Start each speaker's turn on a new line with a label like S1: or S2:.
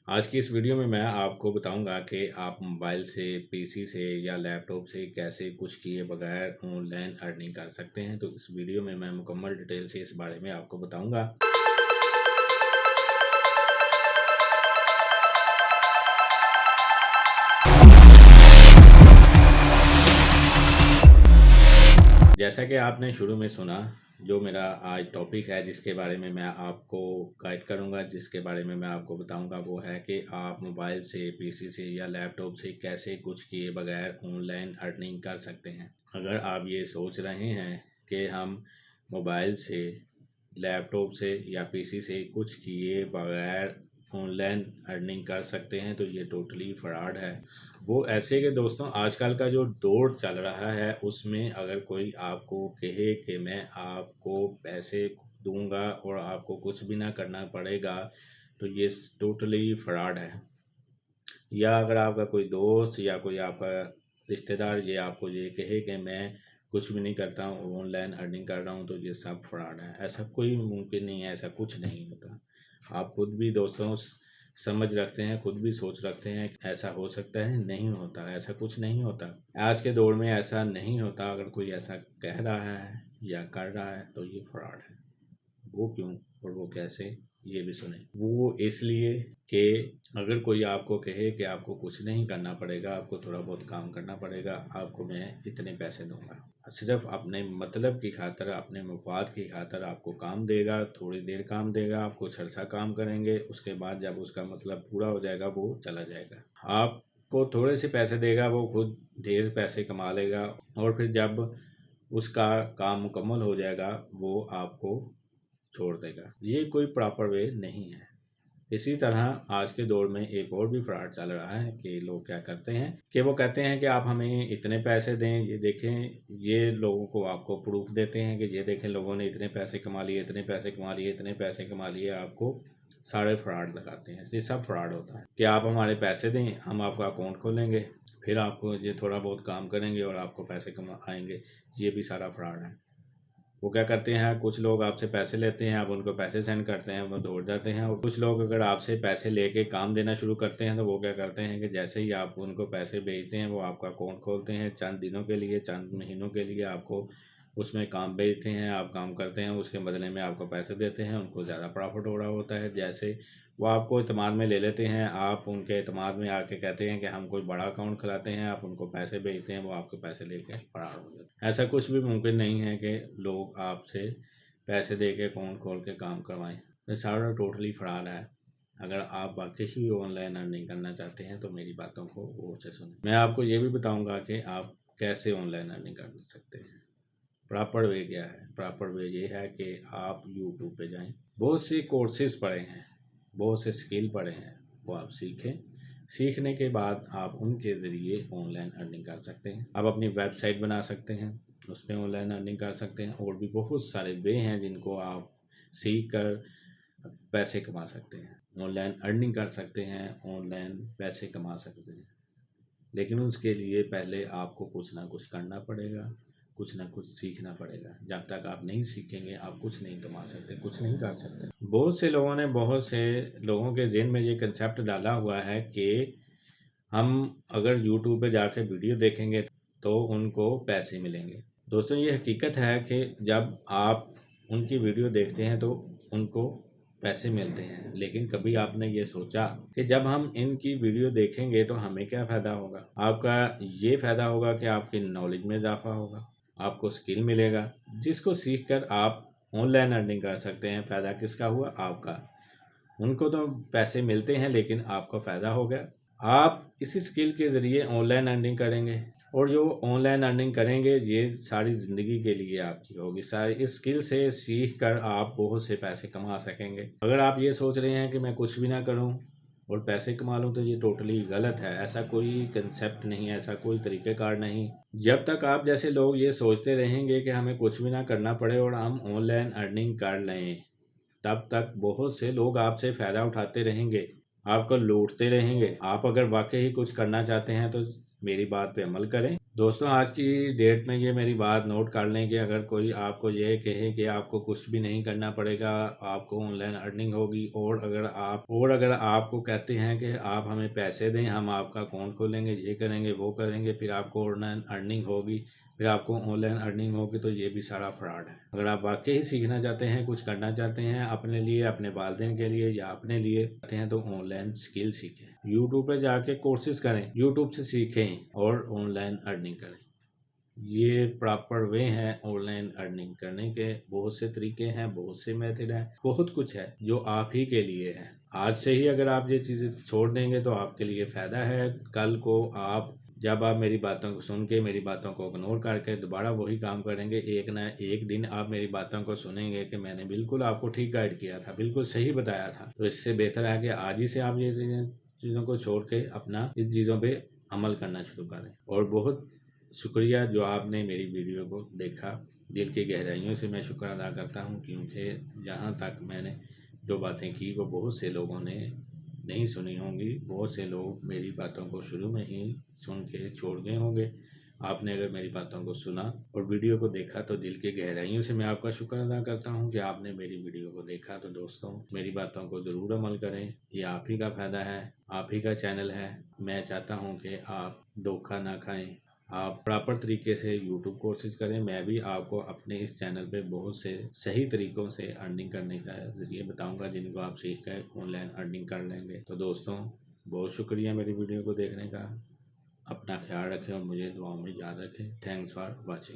S1: आज की इस वीडियो में मैं आपको बताऊंगा कि आप मोबाइल से, पीसी से या लैपटॉप से कैसे कुछ किए बगैर ऑनलाइन अर्निंग कर सकते हैं। तो इस वीडियो में मैं मुकम्मल डिटेल से इस बारे में आपको बताऊंगा। जैसा कि आपने शुरू में सुना, जो मेरा आज टॉपिक है जिसके बारे में मैं आपको गाइड करूंगा, जिसके बारे में मैं आपको बताऊंगा, वो है कि आप मोबाइल से, पीसी से या लैपटॉप से कैसे कुछ किए बगैर ऑनलाइन अर्निंग कर सकते हैं। अगर आप ये सोच रहे हैं कि हम मोबाइल से, लैपटॉप से या पीसी से कुछ किए बगैर ऑनलाइन अर्निंग कर सकते हैं, तो ये टोटली फ्रॉड है। वो ऐसे कि दोस्तों, आजकल का जो दौर चल रहा है उसमें अगर कोई आपको कहे कि मैं आपको पैसे दूंगा और आपको कुछ भी ना करना पड़ेगा, तो ये टोटली फ्रॉड है। या अगर आपका कोई दोस्त या कोई आपका रिश्तेदार ये आपको ये कहे कि मैं कुछ भी नहीं करता हूँ, ऑनलाइन अर्निंग कर रहा हूँ, तो ये सब फ्रॉड है। ऐसा कोई मुमकिन नहीं है, ऐसा कुछ नहीं होता। आप खुद भी दोस्तों समझ रखते हैं, खुद भी सोच रखते हैं ऐसा हो सकता है, नहीं होता, ऐसा कुछ नहीं होता। आज के दौर में ऐसा नहीं होता। अगर कोई ऐसा कह रहा है या कर रहा है तो ये फ्रॉड है। वो क्यों और वो कैसे, ये भी सुने। वो इसलिए कि अगर कोई आपको कहे कि आपको कुछ नहीं करना पड़ेगा, आपको थोड़ा बहुत काम करना पड़ेगा, आपको मैं इतने पैसे दूंगा, सिर्फ अपने मतलब की खातर, अपने मफाद की खातर आपको काम देगा, थोड़ी देर काम देगा, आप कुछ अर्सा काम करेंगे, उसके बाद जब उसका मतलब पूरा हो जाएगा वो चला जाएगा। आपको थोड़े से पैसे देगा, वो खुद ढेर पैसे कमा लेगा और फिर जब उसका काम मुकम्मल हो जाएगा वो आपको छोड़ देगा। ये कोई प्रॉपर वे नहीं है। इसी तरह आज के दौर में एक और भी फ्रॉड चल रहा है कि लोग क्या करते हैं कि वो कहते हैं कि आप हमें इतने पैसे दें, ये देखें, ये लोगों को आपको प्रूफ देते हैं कि ये देखें लोगों ने इतने पैसे कमा लिए, इतने पैसे कमा लिए, इतने पैसे कमा लिए। आपको सारे फ्रॉड लगाते हैं। ये सब फ्रॉड होता है कि आप हमारे पैसे दें, हम आपका अकाउंट खोलेंगे, फिर आपको ये थोड़ा बहुत काम करेंगे और आपको पैसे कमा आएंगे। ये भी सारा फ्रॉड है। वो क्या करते हैं, कुछ लोग आपसे पैसे लेते हैं, आप उनको पैसे सेंड करते हैं, वो दौड़ जाते हैं। और कुछ लोग अगर आपसे पैसे लेके काम देना शुरू करते हैं तो वो क्या करते हैं कि जैसे ही आप उनको पैसे भेजते हैं वो आपका अकाउंट खोलते हैं, चंद दिनों के लिए, चंद महीनों के लिए आपको उसमें काम भेजते हैं, आप काम करते हैं, उसके बदले में आपको पैसे देते हैं। उनको ज़्यादा प्रॉफिट हो रहा होता है। जैसे वो आपको एतमाद में ले लेते हैं, आप उनके एतमाद में आके कहते हैं कि हम कोई बड़ा अकाउंट खुलाते हैं, आप उनको पैसे भेजते हैं, वो आपके पैसे लेके फरार हो जाते हैं। ऐसा कुछ भी मुमकिन नहीं है कि लोग आपसे पैसे दे के अकाउंट खोल के काम करवाएं। ये सारा टोटली फ्रॉड है। अगर आप वाकई ही ऑनलाइन अर्निंग करना चाहते हैं तो मेरी बातों को गौर से सुनें। मैं आपको ये भी बताऊंगा कि आप कैसे ऑनलाइन अर्निंग कर सकते हैं। प्रॉपर वे क्या है? प्रॉपर वे ये है कि आप यूट्यूब पे जाएं, बहुत सी कोर्सेज पढ़े हैं, बहुत से स्किल पढ़े हैं, वो आप सीखें। सीखने के बाद आप उनके ज़रिए ऑनलाइन अर्निंग कर सकते हैं। आप अपनी वेबसाइट बना सकते हैं, उस पर ऑनलाइन अर्निंग कर सकते हैं। और भी बहुत सारे वे हैं जिनको आप सीख कर पैसे कमा सकते हैं, ऑनलाइन अर्निंग कर सकते हैं, ऑनलाइन पैसे कमा सकते हैं। लेकिन उसके लिए पहले आपको कुछ ना कुछ करना पड़ेगा, कुछ ना कुछ सीखना पड़ेगा। जब तक आप नहीं सीखेंगे आप कुछ नहीं कमा सकते, कुछ नहीं कर सकते। बहुत से लोगों के ज़हन में ये कंसेप्ट डाला हुआ है कि हम अगर यूट्यूब पे जाके वीडियो देखेंगे तो उनको पैसे मिलेंगे। दोस्तों, ये हकीकत है कि जब आप उनकी वीडियो देखते हैं तो उनको पैसे मिलते हैं। लेकिन कभी आपने ये सोचा कि जब हम इनकी वीडियो देखेंगे तो हमें क्या फ़ायदा होगा? आपका ये फ़ायदा होगा कि आपकी नॉलेज में इजाफा होगा, आपको स्किल मिलेगा, जिसको सीख कर आप ऑनलाइन अर्निंग कर सकते हैं। फ़ायदा किसका हुआ? आपका। उनको तो पैसे मिलते हैं लेकिन आपका फ़ायदा हो गया। आप इसी स्किल के ज़रिए ऑनलाइन अर्निंग करेंगे और जो ऑनलाइन अर्निंग करेंगे ये सारी ज़िंदगी के लिए आपकी होगी। सारी इस स्किल से सीख कर आप बहुत से पैसे कमा सकेंगे। अगर आप ये सोच रहे हैं कि मैं कुछ भी ना करूं और पैसे कमा लूं, तो ये टोटली गलत है। ऐसा कोई कंसेप्ट नहीं है, ऐसा कोई तरीक़ेकार नहीं। जब तक आप जैसे लोग ये सोचते रहेंगे कि हमें कुछ भी ना करना पड़े और हम ऑनलाइन अर्निंग कर लें, तब तक बहुत से लोग आपसे फ़ायदा उठाते रहेंगे, आपको लूटते रहेंगे। आप अगर वाकई ही कुछ करना चाहते हैं तो मेरी बात पे अमल करें दोस्तों आज की डेट में ये मेरी बात नोट कर लें कि अगर कोई आपको ये कहे कि आपको कुछ भी नहीं करना पड़ेगा, आपको ऑनलाइन अर्निंग होगी, और अगर आपको कहते हैं कि आप हमें पैसे दें, हम आपका अकाउंट खोलेंगे, ये करेंगे वो करेंगे, फिर आपको ऑनलाइन अर्निंग होगी, फिर आपको ऑनलाइन अर्निंग होगी, तो ये भी सारा फ्रॉड है। अगर आप वाकई ही सीखना चाहते हैं, कुछ करना चाहते हैं अपने लिए, अपने वालिदैन के लिए या अपने लिए चाहते हैं, तो ऑनलाइन स्किल सीखें, यूट्यूब पे जाके कोर्सेज करें, यूट्यूब से सीखें और ऑनलाइन अर्निंग करें। ये प्रॉपर वे हैं ऑनलाइन अर्निंग करने के। बहुत से तरीके हैं, बहुत से मेथड हैं, बहुत कुछ है जो आप ही के लिए है। आज से ही अगर आप ये चीज़ें छोड़ देंगे तो आपके लिए फ़ायदा है। कल को जब आप मेरी बातों को सुन के, मेरी बातों को इग्नोर करके दोबारा वही काम करेंगे, एक ना एक दिन आप मेरी बातों को सुनेंगे कि मैंने बिल्कुल आपको ठीक गाइड किया था, बिल्कुल सही बताया था। तो इससे बेहतर है कि आज ही से आप ये चीज़ों को छोड़ के अपना इस चीज़ों पे अमल करना शुरू करें। और बहुत शुक्रिया जो आपने मेरी वीडियो को देखा। दिल की गहराइयों से मैं शुक्र अदा करता हूँ, क्योंकि जहाँ तक मैंने जो बातें की वो बहुत से लोगों ने नहीं सुनी होंगी। बहुत से लोग मेरी बातों को शुरू में ही सुन के छोड़ गए होंगे। आपने अगर मेरी बातों को सुना और वीडियो को देखा तो दिल की गहराइयों से मैं आपका शुक्र अदा करता हूँ कि आपने मेरी वीडियो को देखा। तो दोस्तों मेरी बातों को ज़रूर अमल करें, ये आप ही का फ़ायदा है, आप ही का चैनल है। मैं चाहता हूँ कि आप धोखा ना खाएं, आप प्रॉपर तरीके से यूट्यूब कोर्सेज करें। मैं भी आपको अपने इस चैनल पे बहुत से सही तरीक़ों से अर्निंग करने का ज़रिए बताऊंगा, जिनको आप सीख कर ऑनलाइन अर्निंग कर लेंगे। तो दोस्तों बहुत शुक्रिया मेरी वीडियो को देखने का। अपना ख्याल रखें और मुझे दुआओं में याद रखें। Thanks for watching.